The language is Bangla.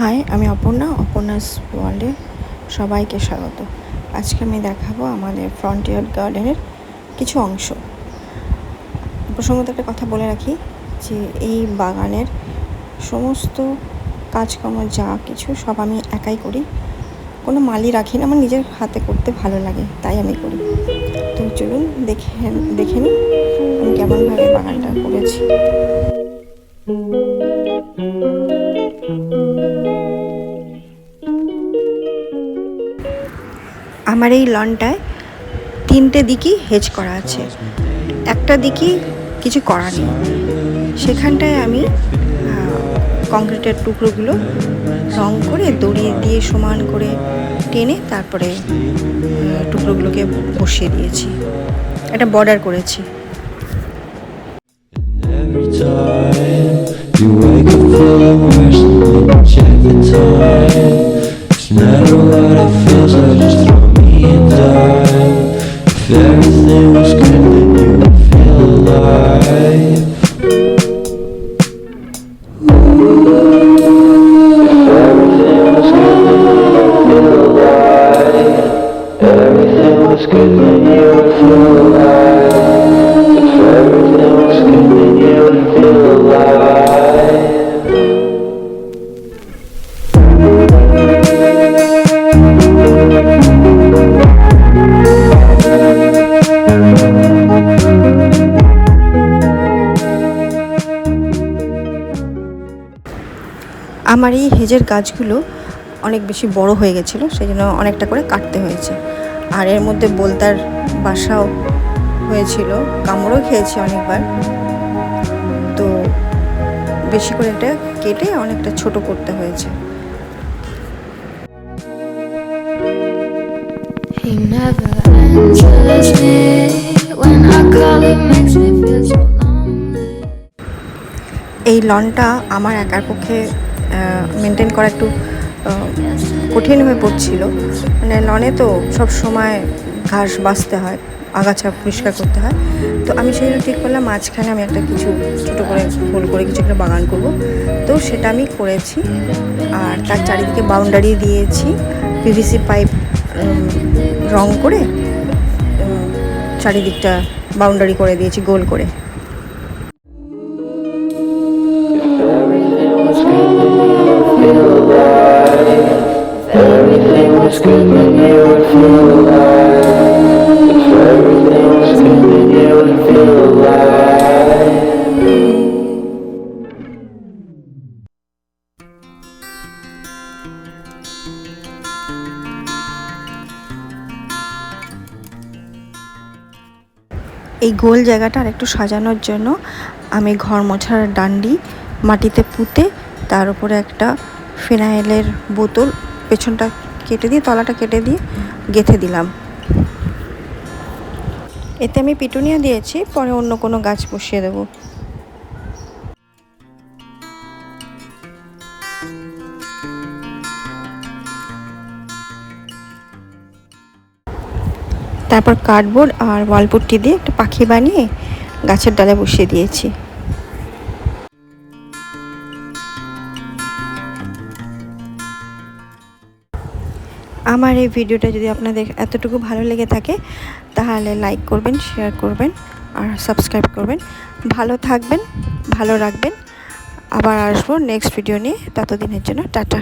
হাই, আমি অপর্ণাস ওয়ার্ল্ডে সবাইকে স্বাগত। আজকে আমি দেখাবো আমাদের ফ্রন্টিয়ার গার্ডেনের কিছু অংশ। প্রসঙ্গত একটা কথা বলে রাখি যে এই বাগানের সমস্ত কাজকর্ম যা কিছু সব আমি একাই করি, কোনো মালি রাখি না। আমার নিজের হাতে করতে ভালো লাগে, তাই আমি করি। তো চলুন দেখে নিই আমি কেমনভাবে বাগানটা করেছি। আমার এই লনটায় 3টে দিকই হেজ করা আছে, একটা দিকই কিছু করা নেই। সেখানটায় আমি কংক্রিটের টুকরোগুলো রং করে দড়ি দিয়ে সমান করে টেনে তারপরে টুকরোগুলোকে বসিয়ে দিয়েছি, একটা বর্ডার করেছি। Everything was good, then you would feel alive. Everything was good, then you would feel alive. Everything was good, then you would feel alive. If everything was good, then you would feel alive. আমার এই হেজের গাছগুলো অনেক বেশি বড় হয়ে গেছিলো, সেই জন্য অনেকটা করে কাটতে হয়েছে। আর এর মধ্যে বোলতার বাসাও হয়েছিল, কামড়ও খেয়েছি অনেকবার। তো বেশি করে এটা কেটে অনেকটা ছোট করতে হয়েছে। এই লনটা আমার একার পক্ষে মেনটেন করা একটু কঠিন হয়ে পড়ছিল। মানে লনে তো সব সময় ঘাস বাছতে হয়, আগাছা পরিষ্কার করতে হয়। তো আমি সেই জন্য ঠিক করলাম মাঝখানে আমি একটা কিছু ছোটো করে গোল করে কিছু একটা বাগান করব। তো সেটা আমি করেছি। আর তার চারিদিকে বাউন্ডারি দিয়েছি, পিভিসি পাইপ রং করে চারিদিকটা বাউন্ডারি করে দিয়েছি গোল করে। Everything was good, then you would feel alive. If everything was good, then you would feel alive. এই গোল জায়গাটা আর একটু সাজানোর জন্য আমি ঘর মোছার ডান্ডি মাটিতে পুঁতে তার উপরে একটা ফিনাইলের বোতল পেছনটা কেটে দিয়ে তলাটা কেটে দিয়ে গেঁথে দিলাম। এতে আমি পিটুনিয়া দিয়েছি, পরে অন্য কোনো গাছ বসিয়ে দেবো। তারপর কার্ডবোর্ড আর ওয়ালপুট্টি দিয়ে একটা পাখি বানিয়ে গাছের ডালে বসিয়ে দিয়েছি। আমার এই ভিডিওটা যদি আপনাদের এতটুকু ভালো লেগে থাকে তাহলে লাইক করবেন, শেয়ার করবেন আর সাবস্ক্রাইব করবেন। ভালো থাকবেন, ভালো রাখবেন। আবার আসবো নেক্সট ভিডিও নিয়ে। ততদিনের জন্য টাটা।